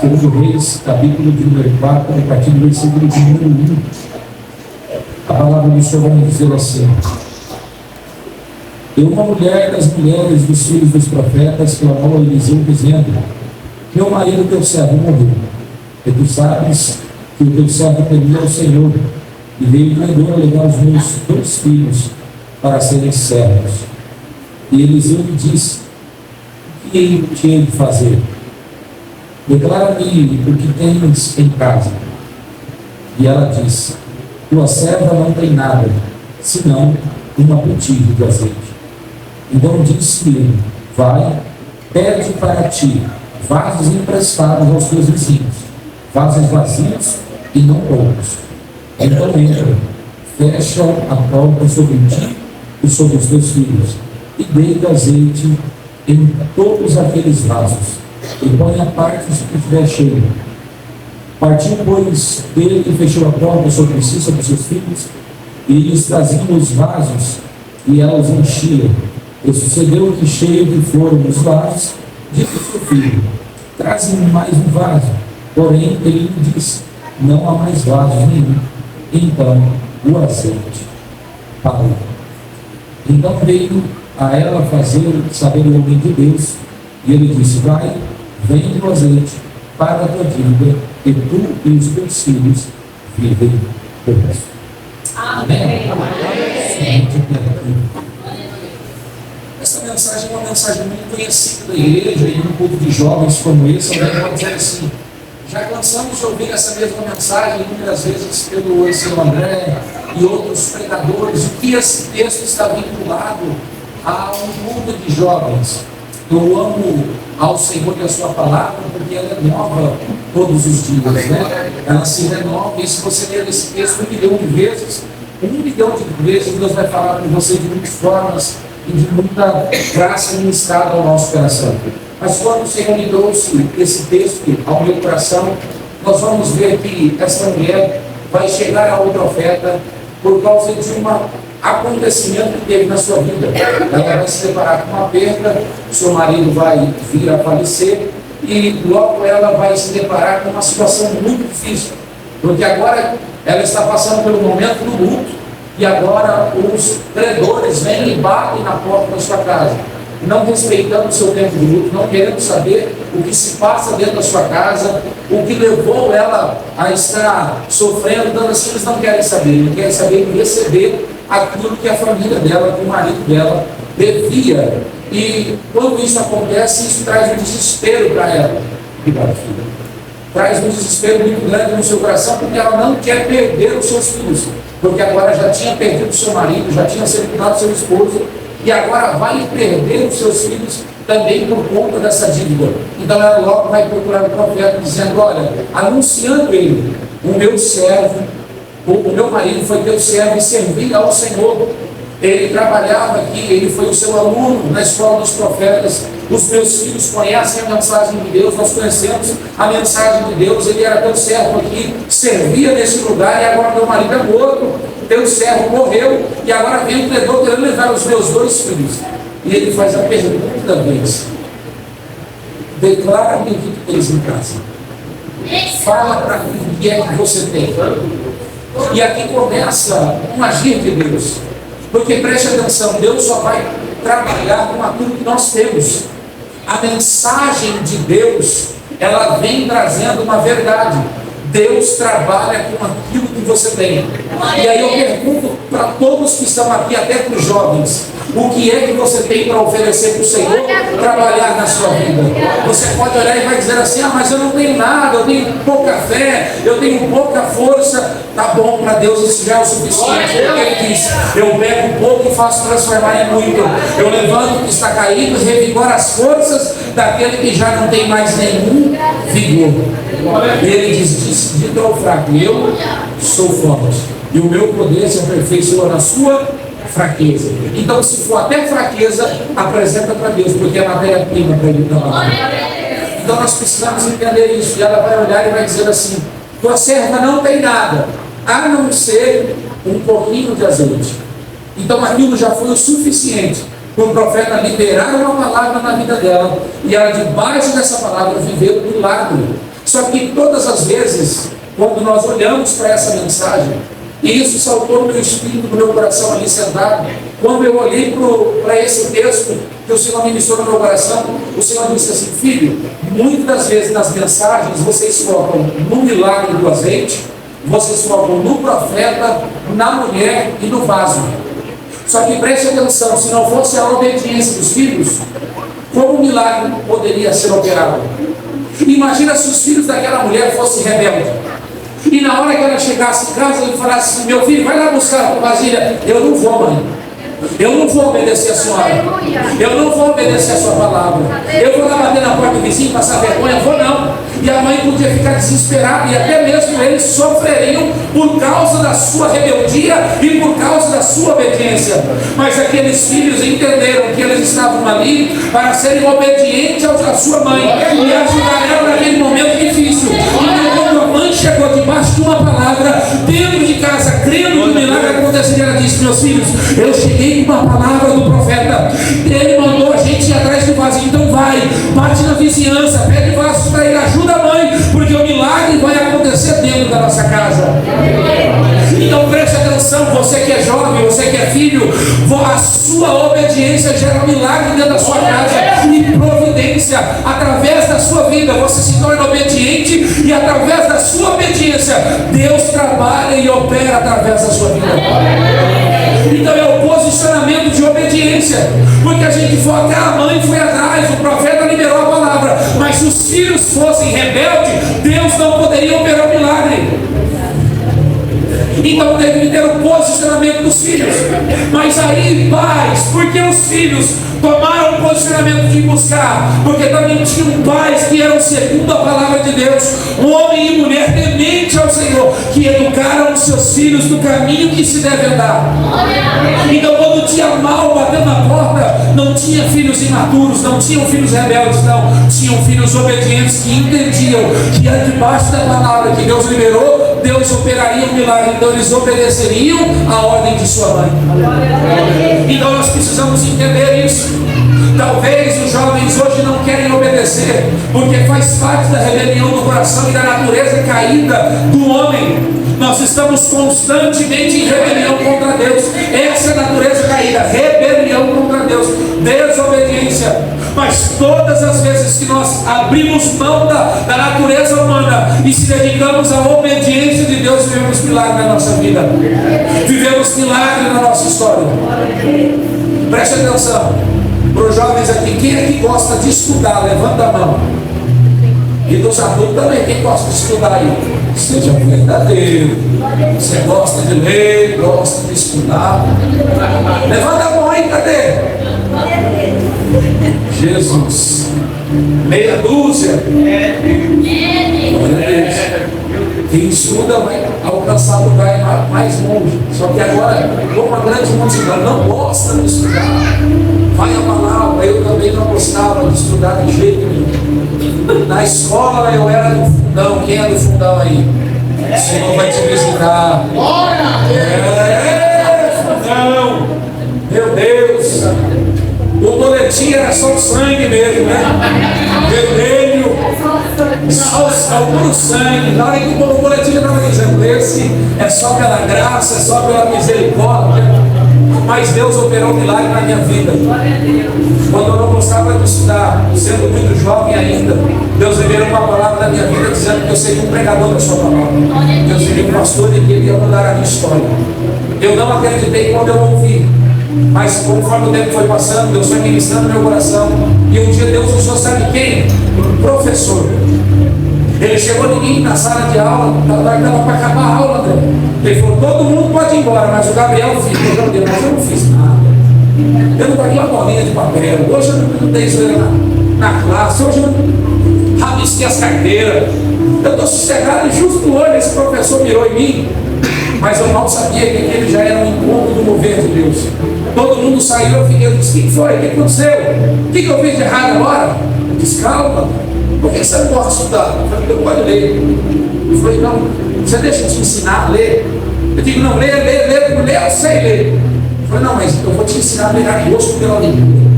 Segundo Reis, capítulo de número 4, a partir do versículo de número 1, a palavra do Senhor vai dizer assim: E uma mulher das mulheres dos filhos dos profetas clamou a Eliseu, dizendo: Meu marido, teu servo, morreu. E tu sabes que o teu servo temia ao Senhor, e veio mandou levar os meus 2 filhos para serem servos. E Eliseu lhe disse: O que hei de fazer? Declara-me o que tens em casa. E ela disse: Tua serva não tem nada, senão uma botija de azeite. Então disse-lhe: Vai, pede para ti vasos emprestados aos teus vizinhos, vasos vazios e não poucos. Então entra, fecha a porta sobre ti e sobre os teus filhos, e deita azeite em todos aqueles vasos, e põe a parte que estiver cheio. Partiu, pois, dele e fechou a porta sobre si, sobre seus filhos, e eles traziam os vasos, e ela os enchia. E sucedeu que, cheio de foram os vasos, disse ao seu filho: Traze-me mais um vaso. Porém, ele lhe disse: Não há mais vasos nenhum. Então, o azeite parou. Então veio a ela fazer saber o homem de Deus, e ele disse: Vai, vende o azeite, paga a tua dívida, e tu e os teus filhos vivem por isso. Amém. Essa mensagem é uma mensagem muito conhecida da igreja, e um grupo de jovens como esse, alguém pode dizer assim: já cansamos de ouvir essa mesma mensagem muitas vezes pelo Anselmo André e outros pregadores. O que esse texto está vinculado a um grupo de jovens? Eu amo ao Senhor e a sua palavra, porque ela é nova todos os dias, né? Ela se renova, e se você ler esse texto 1 milhão de vezes, 1 milhão de vezes Deus vai falar com você de muitas formas e de muita graça ministrada ao nosso coração. Mas quando o Senhor me trouxe esse texto ao meu coração, nós vamos ver que essa mulher vai chegar ao profeta por causa de um acontecimento que teve na sua vida. Ela vai se deparar com uma perda, seu marido vai vir a falecer, e logo ela vai se deparar com uma situação muito difícil, porque agora ela está passando pelo momento do luto, e agora os credores vêm e batem na porta da sua casa, não respeitando o seu tempo de luto, não querendo saber o que se passa dentro da sua casa, o que levou ela a estar sofrendo. Então assim, eles não querem saber de receber aquilo que a família dela, que o marido dela devia. E quando isso acontece, isso traz um desespero para ela. Traz um desespero muito grande no seu coração, porque ela não quer perder os seus filhos, porque agora já tinha perdido o seu marido, já tinha sepultado seu esposo, e agora vai perder os seus filhos também por conta dessa dívida. Então ela logo vai procurar o profeta, dizendo: Olha, anunciando ele: O meu servo, o meu marido foi teu servo e servia ao Senhor. Ele trabalhava aqui, ele foi o seu aluno na escola dos profetas. Os meus filhos conhecem a mensagem de Deus, nós conhecemos a mensagem de Deus. Ele era teu servo aqui, servia nesse lugar, e agora meu marido é morto, teu servo morreu, e agora vem o credor querendo levar os meus 2 filhos. E ele faz a pergunta vez: Declara-me o que tens em casa. Fala para mim o que é que você tem. E aqui começa um agir de Deus. Porque preste atenção, Deus só vai trabalhar com aquilo que nós temos. A mensagem de Deus, ela vem trazendo uma verdade. Deus trabalha com aquilo que você tem. E aí eu pergunto para todos que estão aqui, até para os jovens: o que é que você tem para oferecer para o Senhor trabalhar na sua vida? Você pode olhar e vai dizer assim: mas eu não tenho nada, eu tenho pouca fé, eu tenho pouca força. Tá bom, para Deus isso já é o suficiente, porque Ele diz: eu pego pouco e faço transformar em muito. Eu levanto o que está caído e revigoro as forças daquele que já não tem mais nenhum vigor. E Ele diz: dito ao fraco, eu sou forte, e o meu poder se aperfeiçoa na sua fraqueza. Então, se for até fraqueza, apresenta para Deus, porque é matéria-prima para Ele trabalhar. Então nós precisamos entender isso. E ela vai olhar e vai dizer assim: tua serva não tem nada, a não ser um pouquinho de azeite. Então aquilo já foi o suficiente para o profeta liberar uma palavra na vida dela, e ela, debaixo dessa palavra, viveu o milagre. Só que todas as vezes, quando nós olhamos para essa mensagem, e isso saltou no meu espírito, no meu coração ali sentado, quando eu olhei para esse texto que o Senhor ministrou no meu coração, o Senhor disse assim: filho, muitas das vezes nas mensagens vocês focam no milagre do azeite, vocês focam no profeta, na mulher e no vaso. Só que preste atenção, se não fosse a obediência dos filhos, como o milagre poderia ser operado? Imagina se os filhos daquela mulher fossem rebeldes, e na hora que ela chegasse em casa e falasse assim: meu filho, vai lá buscar a vasilha. Eu não vou, mãe. Eu não vou obedecer a senhora. Eu não vou obedecer a sua palavra. Eu vou lá bater na porta do vizinho, passar vergonha. Vou não. E a mãe podia ficar desesperada, e até mesmo eles sofreriam por causa da sua rebeldia e por causa da sua obediência. Mas aqueles filhos entenderam que eles estavam ali para serem obedientes à sua mãe e ajudar ela naquele momento difícil. Então, quando a mãe chegou debaixo de uma palavra dentro de casa, crendo que o milagre aconteceria, ela disse: meus filhos, eu cheguei com uma palavra do profeta, ele mandou a gente ir atrás do vaso, então vai, bate na vizinhança, pede vasos para ele, ajuda a mãe, porque o milagre vai acontecer dentro da nossa casa. Então preste atenção, você que é jovem, você que é filho, a sua obediência gera um milagre dentro da sua casa e providência através da sua vida. Você se torna obediente e através da sua obediência Deus trabalha e opera através da sua vida. Então é o posicionamento de obediência, porque a gente foca: a mãe foi atrás, o profeta liberou a palavra, mas se os filhos fossem rebeldes, Deus não poderia operar o milagre. Então teve que ter o posicionamento dos filhos. Mas aí, pais, por que os filhos tomaram o posicionamento de buscar? Porque também tinham pais que eram segundo a palavra de Deus, um homem e mulher temente ao Senhor, que educaram os seus filhos no caminho que se deve andar. Então, quando tinha mal batendo na porta, não tinha filhos imaturos, não tinham filhos rebeldes, não, tinham filhos obedientes que entendiam que debaixo da palavra que Deus liberou, Deus operaria um milagre. Então eles obedeceriam a ordem de sua mãe. Então nós precisamos entender isso. Talvez os jovens hoje não querem obedecer, porque faz parte da rebelião do coração e da natureza caída do homem. Nós estamos constantemente em rebelião contra Deus. Essa é a natureza caída, rebelião contra Deus, desobediência. Mas todas as vezes que nós abrimos mão da natureza humana e se dedicamos à obediência de Deus, vivemos milagre na nossa vida, vivemos milagre na nossa história. Preste atenção, para os jovens aqui, quem é que gosta de estudar? Levanta a mão. E dos adultos também, quem gosta de estudar aí? Seja verdadeiro. Você gosta de ler, gosta de estudar? Levanta a mão aí, cadê? Jesus. Meia dúzia. Quem estuda vai alcançar lugar mais longe. Só que agora, como a grande multidão não gosta de estudar, vai a palavra. Eu também não gostava de estudar de jeito nenhum. Na escola eu era do fundão. Quem é do fundão aí? O Senhor vai te visitar. Fundão. Meu Deus. O boletim era só o sangue mesmo, né? Vermelho, só o puro sangue. Na hora que o boletim já estava dizendo: esse é só pela graça, é só pela misericórdia. Mas Deus operou um milagre na minha vida. Quando eu não gostava de estudar, sendo muito jovem ainda, Deus liberou uma palavra na minha vida dizendo que eu seria um pregador da sua palavra. Que eu seria um pastor e que ele ia mudar a minha história. Eu não acreditei quando eu ouvi. Mas conforme o tempo foi passando, Deus foi ministrando no meu coração. E um dia Deus usou, sabe quem? Um professor. Ele chegou em mim na sala de aula, estava para acabar a aula, André. Ele falou: todo mundo pode ir embora, mas o Gabriel ficou. Mas eu não fiz nada. Eu não paguei uma bolinha de papel. Hoje eu não dei isso na classe. Hoje eu não rabisquei as carteiras. Eu estou sossegado e justo hoje esse professor mirou em mim. Mas eu mal sabia que ele já era um encontro do governo de Deus. Todo mundo saiu, eu fiquei, eu disse: o que foi? O que aconteceu? O que eu fiz de errado agora? Eu disse: calma, por que você não gosta de estudar? Eu falei: eu não gosto de ler. Eu falei: não, você deixa eu te ensinar a ler? Eu digo: não, ler, eu sei ler. Eu falei: não, mas eu vou te ensinar a pegar gosto pela leitura.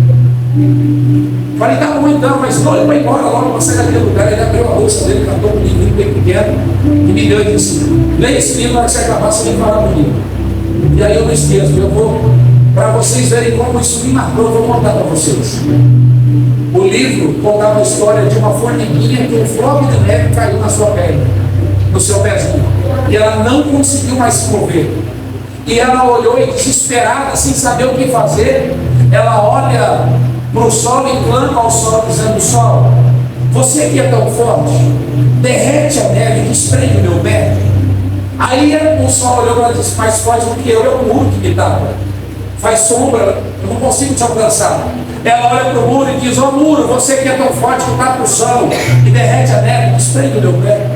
Falei, tá bom então, mas não, ele vai embora logo para sair daquele lugar. Ele abriu a bolsa dele, cantou um livrinho bem pequeno e me deu e disse: leia esse livro, na hora que você acabar, você vem falar comigo. E aí eu não esqueço, eu vou, para vocês verem como isso me marcou, eu vou contar para vocês. O livro contava a história de uma formiguinha que um floco de neve caiu na sua perna, no seu pezinho, e ela não conseguiu mais se mover. E ela olhou e, desesperada, sem saber o que fazer, ela olha para o sol e clama ao sol, dizendo: sol, você que é tão forte, derrete a neve e desprende o meu pé. Aí o sol olhou para ela e disse: mais forte do que eu é o muro que me tapa, faz sombra, eu não consigo te alcançar. Ela olha para o muro e diz: ó muro, você que é tão forte que tapa o sol e derrete a neve e desprende o meu pé.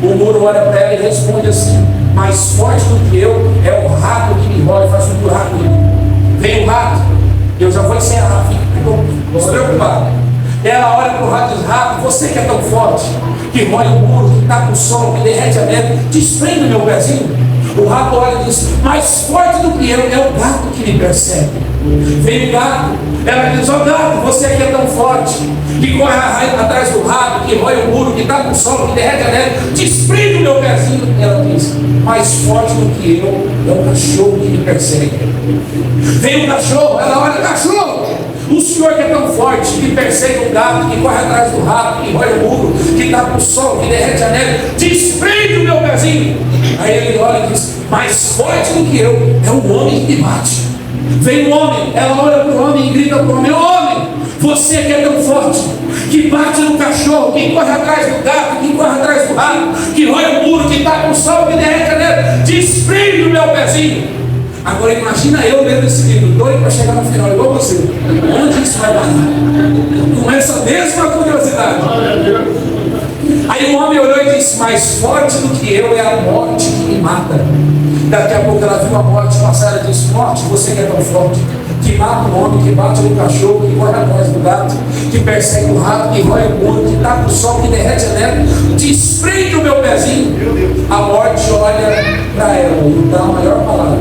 O muro olha para ela e responde assim: mais forte do que eu é o rato que me rói, faz um buraco em mim. Vem o rato, eu já vou encerrar, estou preocupado. Ela olha para o rato e diz: rato, você que é tão forte, que rói o muro, que tapa o sol, que derrete a neve, desprende o meu pezinho. O rato olha e diz: mais forte do que eu é o gato que me persegue. Vem o gato, ela diz: ó gato, você que é tão forte, que corre atrás do rato, que rói o muro, que tapa o sol, que derrete a neve, desprende o meu pezinho. Ela diz: mais forte do que eu é o cachorro que me persegue. Vem o cachorro, ela olha: cachorro, o senhor que é tão forte, que persegue o gato, que corre atrás do rato, que rói o muro, que tapa o sol, que derrete a neve, desprende o meu pezinho. Aí ele olha e diz: mais forte do que eu é o homem que me bate. Vem o homem, ela olha para o homem e grita para o homem: homem, você que é tão forte, que bate no cachorro, que corre atrás do gato, que corre atrás do rato, que rói o muro, que tapa o sol, que derrete a neve, desprende o meu pezinho. Agora imagina eu lendo esse livro, doido para chegar no final, igual você. Onde isso vai parar? Com essa mesma curiosidade. Aí o homem olhou e disse: mais forte do que eu é a morte que me mata. Daqui a pouco ela viu a morte passar e disse: morte, você que é tão forte, que mata o homem, que bate no cachorro, que corre atrás do gato, que persegue o rato, que rói o muro, que tapa o sol, que derrete a neve, desprende o meu pezinho. A morte olha para ela e dá a maior palavra: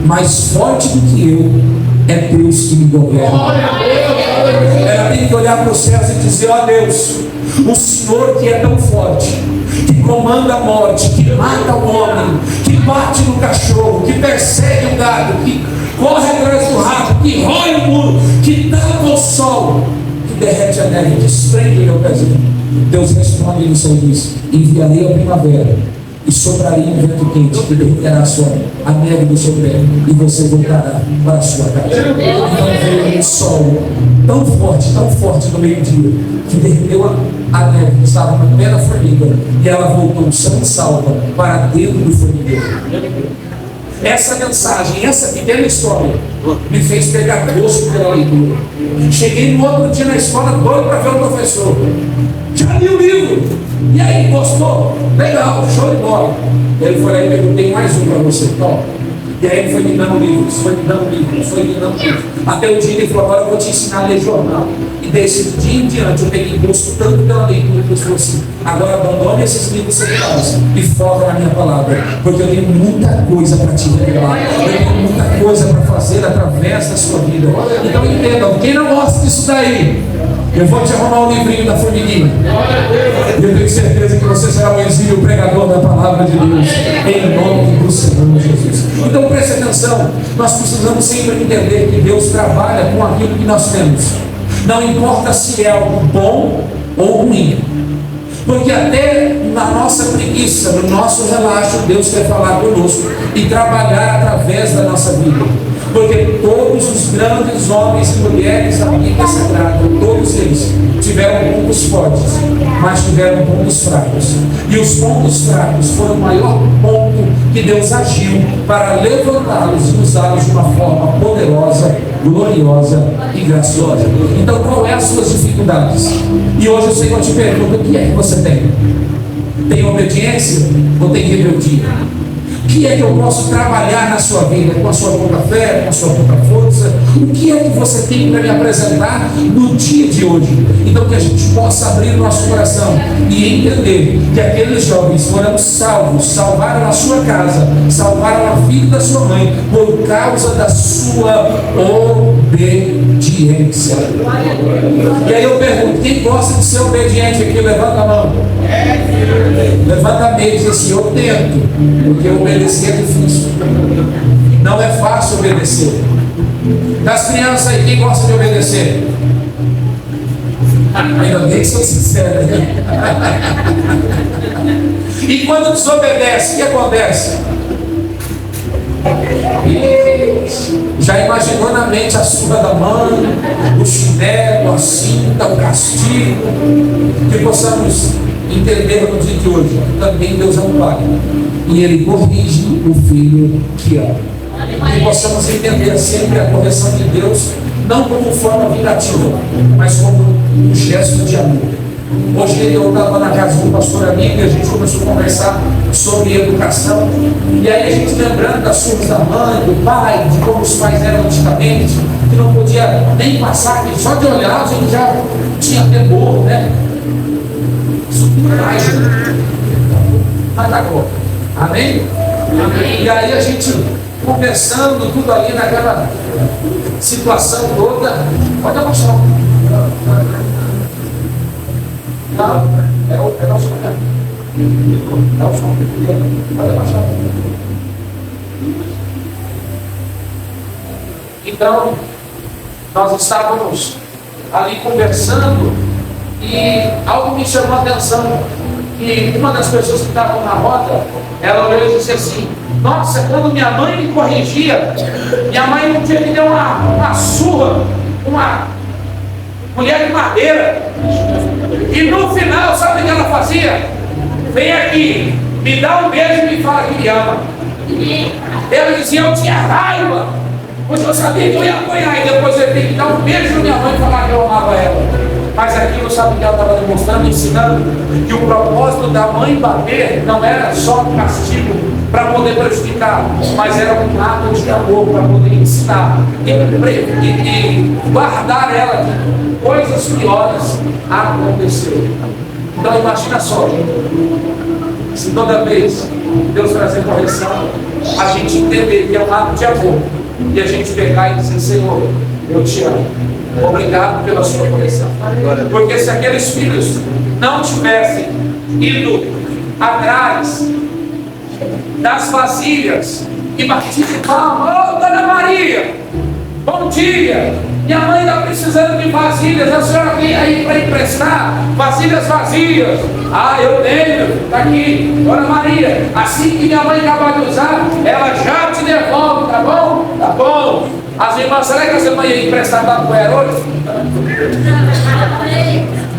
mais forte do que eu é Deus que me governa. Ela tem que olhar para os céus e dizer: ó Deus, o Senhor que é tão forte, que comanda a morte, que mata o homem, que bate no cachorro, que persegue o gado, que corre atrás do rato, que rói o muro, que tapa o sol, que derrete a neve, que desprende o meu pezinho. Deus responde no seu diz: enviarei a primavera e sopraria um vento quente que derreterá a neve do seu pé, e você voltará para a sua casa. Então veio um sol tão forte no meio-dia, que derreteu a neve que estava no pé da formiga, e ela voltou sã e salva para dentro do formigueiro. Essa mensagem, essa pequena história me fez pegar gosto pela leitura. Cheguei no outro dia na escola doido para ver o professor. Já li o livro. E aí, gostou? Legal, show de bola. Ele foi lá e perguntou: tem mais um para você, top. E aí ele foi me dando livros, foi me dando livros. Até o dia ele falou: agora eu vou te ensinar a ler jornal. E desse dia em diante eu peguei gosto tanto pela leitura que ele falou assim: agora abandone esses livros seculares e foca na minha palavra, porque eu tenho muita coisa para te revelar, eu tenho muita coisa para fazer através da sua vida. Então entendam, quem não gosta disso daí, eu vou te arrumar um livrinho da formiguinha. Eu tenho certeza que você será um exílio pregador da palavra de Deus, em nome do Senhor Jesus. Então preste atenção, nós precisamos sempre entender que Deus trabalha com aquilo que nós temos. Não importa se é algo bom ou ruim, porque até na nossa preguiça, no nosso relaxo, Deus quer falar conosco e trabalhar através da nossa vida. Porque todos os grandes homens e mulheres da Bíblia Sagrada, todos eles tiveram pontos fortes, mas tiveram pontos fracos. E os pontos fracos foram o maior ponto que Deus agiu para levantá-los e usá-los de uma forma poderosa, gloriosa e graciosa. Então, qual é as suas dificuldades? E hoje o Senhor te pergunta: o que é que você tem? Tem obediência ou tem rebeldia? O que é que eu posso trabalhar na sua vida, com a sua pouca fé, com a sua pouca força? O que é que você tem para me apresentar no dia de hoje? Então que a gente possa abrir nosso coração e entender que aqueles jovens foram salvos, salvaram a sua casa, salvaram a vida da sua mãe, por causa da sua obediência. obediência. E aí eu pergunto, quem gosta de ser obediente aqui, levanta a mão. Levanta a mão e diz assim, eu tento, porque obedecer é difícil. Não é fácil obedecer. Das crianças aí, quem gosta de obedecer? Ainda bem que sou sincero, né? E quando desobedece, o que acontece? Já imaginou na mente a surra da mãe, o chinelo, a cinta, o castigo? Que possamos entender no dia de hoje que também Deus é um pai e Ele corrige o filho que ama. Que possamos entender sempre a correção de Deus não como forma vingativa, mas como um gesto de amor. Hoje eu estava na casa do pastor amigo e a gente começou a conversar sobre educação. E aí a gente lembrando das surras da mãe, do pai, de como os pais eram antigamente, que não podia nem passar, que só de olhar a gente já tinha temor, né? Isso traz, mas agora, amém? Amém? E aí a gente conversando, tudo ali naquela situação toda. Pode abaixar. Não, é o som. É o som. Pode abaixar. Então, nós estávamos ali conversando e algo me chamou a atenção. E uma das pessoas que estavam na roda, ela olhou e disse assim: nossa, quando minha mãe me corrigia, minha mãe um dia me deu uma surra, uma mulher de madeira. E no final, sabe o que ela fazia? Vem aqui, me dá um beijo e me fala que me ama. Ela dizia, eu tinha raiva, porque eu sabia que eu ia apanhar. E depois eu tinha que dar um beijo na minha mãe e falar que eu amava ela. Mas aquilo, sabe o que ela estava demonstrando, ensinando? Que o propósito da mãe bater não era só um castigo para poder prejudicar, mas era um ato de amor para poder ensinar e guardar ela de coisas piores acontecerem. Então imagina só, se toda vez Deus trazer correção, a gente entender que é um ato de amor e a gente pegar e dizer, Senhor, eu te amo. Obrigado pela sua correção. Porque se aqueles filhos não tivessem ido atrás das vasilhas e batido palma, ô Dona Maria, bom dia, minha mãe está precisando de vasilhas, a senhora vem aí para emprestar vasilhas vazias. Ah, eu tenho, está aqui, Dona Maria, assim que minha mãe acabar de usar, ela já te devolve, tá bom? Tá bom. As irmãs, será que a sua mãe ia emprestar tapoeira hoje?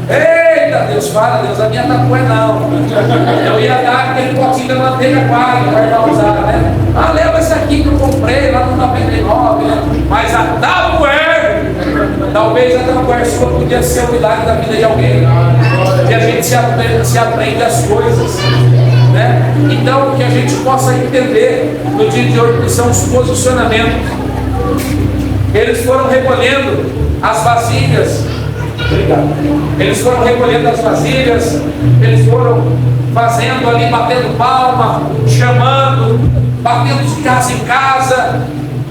Eita, Deus, fala, Deus, a minha tapoeira não. Eu ia dar aquele potinho da manteiga quadra para usar, né? Ah, leva esse aqui que eu comprei lá no 99, né? Mas a tapoeira, talvez a tapoeira sua podia ser o milagre da vida de alguém. Que a gente se aprende as coisas, né? Então, que a gente possa entender no dia de hoje que são os posicionamentos. Eles foram recolhendo as vasilhas. Obrigado. Eles foram recolhendo as vasilhas, eles foram fazendo ali, batendo palma, chamando, batendo de casa em casa,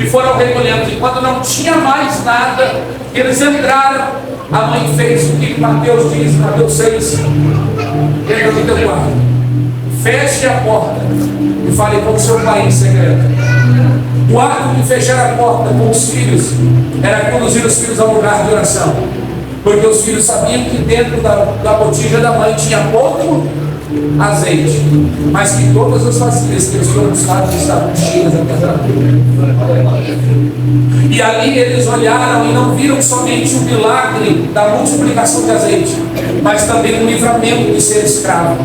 e foram recolhendo. E quando não tinha mais nada, eles entraram. A mãe fez o que Mateus diz, Mateus 6, entra no teu quarto, feche a porta e fale com o seu pai em segredo. O ato de fechar a porta com os filhos era conduzir os filhos ao lugar de oração, porque os filhos sabiam que dentro da botija da mãe tinha pouco azeite, mas que todas as vasilhas que eles foram buscar estavam cheias até a boca. E ali eles olharam e não viram somente o milagre da multiplicação de azeite, mas também o livramento de ser escravo,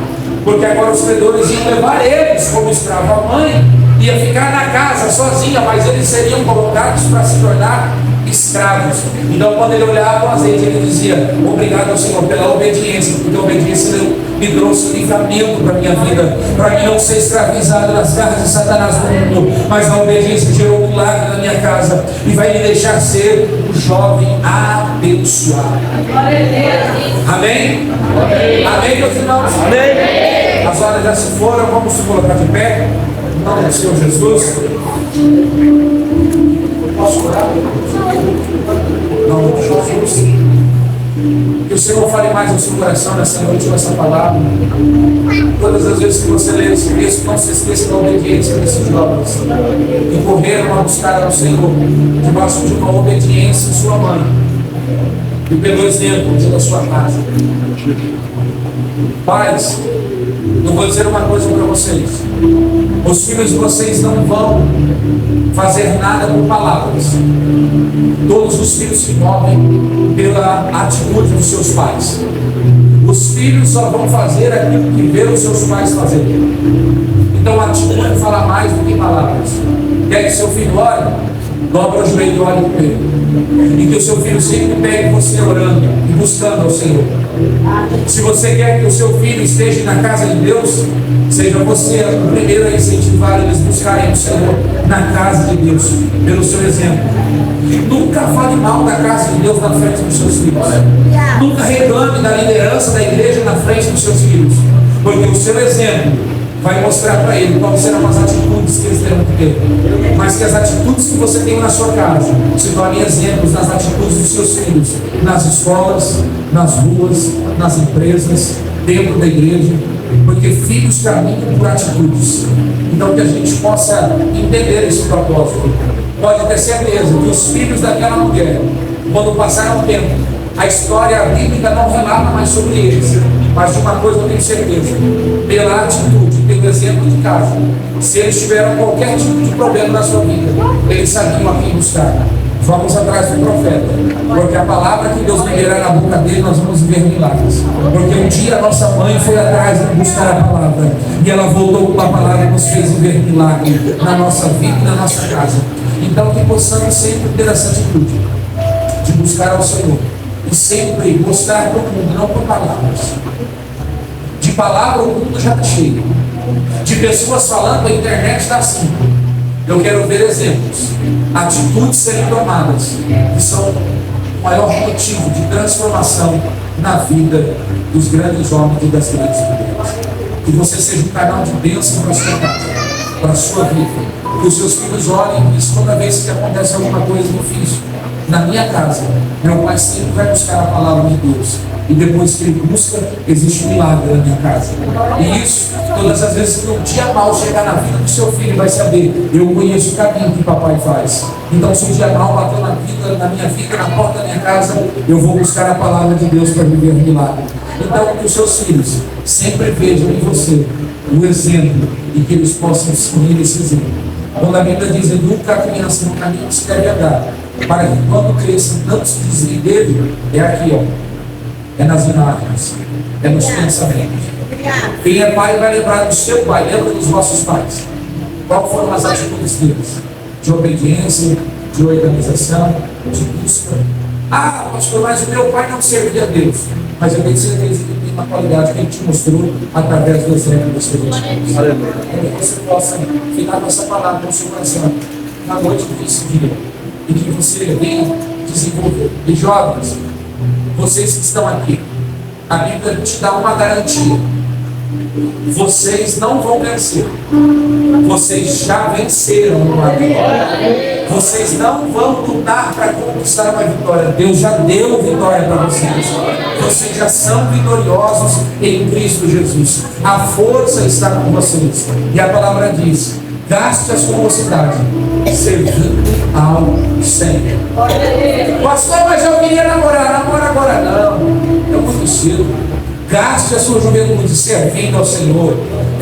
porque agora os credores iam levar eles como escravo. A mãe ia ficar na casa sozinha, mas eles seriam colocados para se tornar escravos. Então, quando ele olhava o azeite, ele dizia: obrigado ao Senhor pela obediência, porque a obediência me trouxe livramento para a minha vida, para mim não ser escravizado nas garras de Satanás no mundo, mas a obediência gerou um milagre na minha casa e vai me deixar ser um jovem abençoado. Amém? Amém, meus irmãos? Amém? As horas já se foram, vamos se colocar de pé. Em nome do Senhor Jesus. Posso orar? nome de Jesus. Que o Senhor fale mais ao seu coração nessa noite com essa palavra. Todas as vezes que você lê esse texto, não se esqueça da obediência desses jovens, que correram a buscar ao Senhor debaixo de uma obediência de sua mãe e pelo exemplo da sua casa. Pais, eu vou dizer uma coisa para vocês: os filhos de vocês não vão fazer nada por palavras. Todos os filhos se movem pela atitude dos seus pais. Os filhos só vão fazer aquilo que vê os seus pais fazerem. Então a atitude fala mais do que palavras. Quer que seu filho ore? Dobra o joelho e ore por ele. E que o seu filho sempre pegue você orando e buscando ao Senhor. Se você quer que o seu filho esteja na casa de Deus, seja você o primeiro a incentivar eles a buscarem o Senhor na casa de Deus, pelo seu exemplo. Nunca fale mal da casa de Deus na frente dos seus filhos. Nunca reclame da liderança da igreja na frente dos seus filhos, porque o seu exemplo vai mostrar para ele quais serão as atitudes que eles terão que ter. Mas que as atitudes que você tem na sua casa se tornem exemplos nas atitudes dos seus filhos, nas escolas, nas ruas, nas empresas, dentro da igreja, porque filhos caminham por atitudes. Então que a gente possa entender esse propósito. Pode ter certeza que os filhos daquela mulher, quando passaram o tempo, a história bíblica não relata mais sobre eles, mas de uma coisa eu tenho certeza: pela atitude, pelo exemplo de casa, se eles tiveram qualquer tipo de problema na sua vida, eles sabiam a quem buscar. Vamos atrás do profeta, porque a palavra que Deus liberar na boca dele, nós vamos ver milagres. Porque um dia a nossa mãe foi atrás de buscar a palavra, e ela voltou com a palavra e nos fez ver milagre na nossa vida e na nossa casa. Então que possamos sempre ter essa atitude de buscar ao Senhor e sempre mostrar para o mundo, não por palavras. De palavra o mundo já está cheio, de pessoas falando, a internet está assim. Eu quero ver exemplos, atitudes serem tomadas, que são o maior motivo de transformação na vida dos grandes homens e das grandes mulheres. Que você seja um canal de bênção para a sua casa, para a sua vida. Que os seus filhos olhem isso toda vez que acontece alguma coisa difícil. Na minha casa, meu pai sempre vai buscar a palavra de Deus. E depois que ele busca, existe um milagre na minha casa. E isso, todas as vezes que um dia mal chegar na vida do seu filho, vai saber: eu conheço o caminho que papai faz. Então, se um dia mal bateu na minha vida, na porta da minha casa, eu vou buscar a palavra de Deus para viver um milagre. Então, que os seus filhos sempre vejam em você o exemplo e que eles possam seguir esse exemplo. Quando a Bíblia diz: educa a criança no caminho que se deve andar, para que quando cresça não se desvie dele, é aqui, ó. É nas imagens, é nos pensamentos. Quem é pai vai lembrar do seu pai, lembra dos vossos pais. Qual foram as atitudes deles? De obediência, de organização, de busca. Ah, pastor, mas o meu pai não servia a Deus. Mas eu tenho certeza que tem uma qualidade que ele te mostrou através do exemplo dos seus pais. Que você possa ficar com essa palavra no seu coração na noite desse dia, e que você venha desenvolver. E jovens, vocês que estão aqui, a Bíblia te dá uma garantia: vocês não vão vencer, vocês já venceram uma vitória. Vocês não vão lutar para conquistar uma vitória. Deus já deu vitória para vocês. Vocês já são vitoriosos em Cristo Jesus. A força está com vocês. E a palavra diz: gaste a sua mocidade servindo ao Senhor. Pastor, mas eu queria namorar. Namora agora não. É muito cedo. Gaste a sua juventude servindo ao Senhor,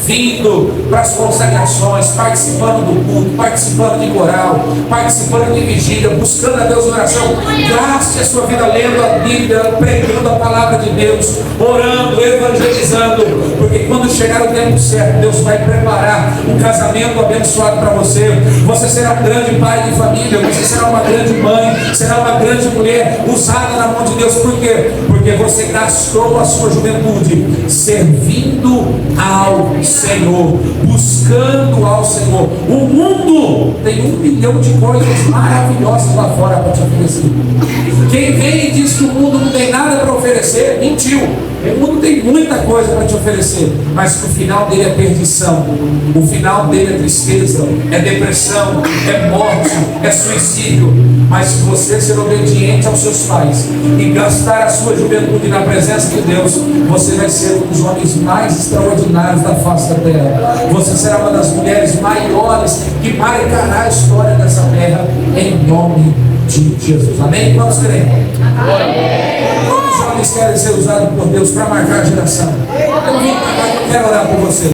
vindo para as consagrações, participando do culto, participando de coral, participando de vigília, buscando a Deus em oração. Gaste a sua vida lendo a Bíblia, pregando a palavra de Deus, orando, evangelizando, porque quando chegar o tempo certo, Deus vai preparar um casamento abençoado para você. Você será um grande pai de família, você será uma grande mãe, será uma grande mulher usada na mão de Deus. Por quê? Porque você gastou a sua juventude servindo ao Senhor, buscando ao Senhor. O mundo tem 1 milhão de coisas maravilhosas lá fora para te oferecer. Quem vem e diz que o mundo não tem nada para oferecer, mentiu. O mundo tem muita coisa para te oferecer, mas o final dele é perdição, o final dele é tristeza, é depressão, é morte, é suicídio. Mas se você ser obediente aos seus pais e gastar a sua juventude na presença de Deus, você vai ser um dos homens mais extraordinários da face da terra. Você será uma das mulheres maiores que marcará a história dessa terra, em nome de Jesus. Amém? Vamos crer. Quantos homens querem ser usados por Deus para marcar a geração? Eu não vim para cá, eu quero orar por você.